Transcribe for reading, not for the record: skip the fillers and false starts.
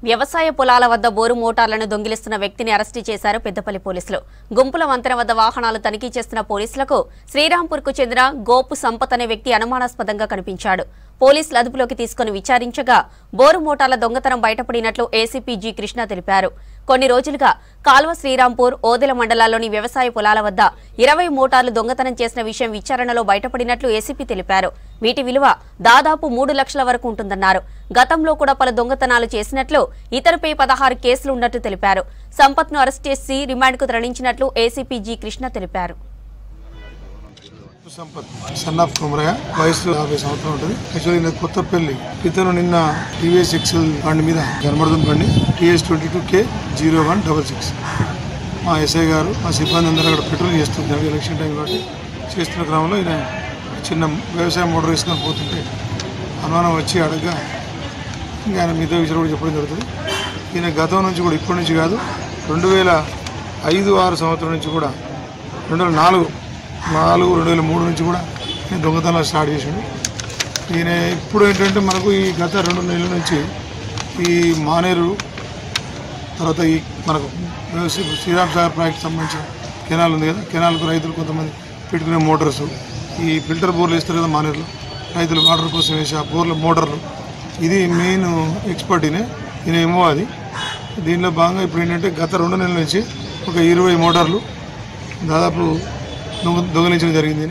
వ్యవసాయ పొలాల వద్ద బోరు మోటార్లను దొంగిలిస్తున్న వ్యక్తిని అరెస్టు చేశారు పెద్దపల్లి పోలీసులు. గుంపుల వంతెన వద్ద వాహనాలు తనిఖీ చేస్తున్న పోలీసులకు శ్రీరాంపూర్కు చెందిన గోపు సంపత్ అనే వ్యక్తి అనుమానాస్పదంగా కనిపించాడు. పోలీసులు అదుపులోకి తీసుకుని విచారించగా బోరు మోటార్ల దొంగతనం బయటపడినట్లు ఏసీపీ జి కృష్ణ తెలిపారు. కొన్ని రోజులుగా కాల్వ శ్రీరాంపూర్, ఓదెల మండలాల్లోని వ్యవసాయ పొలాల వద్ద 20 మోటార్లు దొంగతనం చేసిన విషయం విచారణలో బయటపడినట్లు ఏసీపీ తెలిపారు. వీటి విలువ దాదాపు 3 లక్షల వరకు ఉంటుందన్నారు. గతంలో కూడా పలు దొంగతనాలు చేసినట్లు, ఇతరుపై 16 కేసులు ఉన్నట్టు తెలిపారు. సంపత్ను అరెస్ట్ చేసి రిమాండ్కు తరలించినట్లు ఏసీపీ జి కృష్ణ తెలిపారు. సంపత్ సన్ ఆఫ్ కుమరయ్య, వయసు 50 సంవత్సరాలు ఉంటుంది. యాక్చువల్లీ కొత్తపల్లి ఇతను నిన్న టీవీఎస్ ఎక్సెల్ బండి మీద జన్మర్థం బండి TS 22K0166 మా ఎస్ఐ గారు మా సిబ్బంది అందరూ అక్కడ పెట్రోల్ చేస్తున్నారు. ఎలక్షన్ టైం కాబట్టి చేస్తున్న క్రమంలో ఈయన చిన్న వ్యవసాయ మోటార్ వేసుకొని పోతుంటే అనుమానం వచ్చి అడగగా ఇంకా ఆయన మిగతా విషయాలు కూడా చెప్పడం జరుగుతుంది. ఈయన గతం నుంచి కూడా ఇప్పటి నుంచి కాదు 2005-6 సంవత్సరం నుంచి కూడా 2004, 2003 నుంచి కూడా నేను దొంగతనాలు స్టార్ట్ చేశాడు. ఈయన ఇప్పుడు ఏంటంటే మనకు ఈ గత 2 నెలల నుంచి ఈ మానేరు తర్వాత ఈ మనకు శ్రీరామ్ సాగర్ ప్రాజెక్ట్ సంబంధించిన కెనాల్ ఉంది కదా, కెనాల్కు రైతులు కొంతమంది పెట్టుకునే మోటార్స్, ఈ ఫిల్టర్ బోర్లు వేస్తారు కదా మానేరులో, రైతులు వాటర్ కోసం వేసి ఆ బోర్ల మోటార్లు, ఇది మెయిన్ ఎక్స్పర్ట్ ఈయనేమో అది. దీనిలో భాగంగా ఇప్పుడు ఏంటంటే గత 2 నెలల నుంచి ఒక 20 మోటార్లు దాదాపు దొంగలించడం జరిగింది.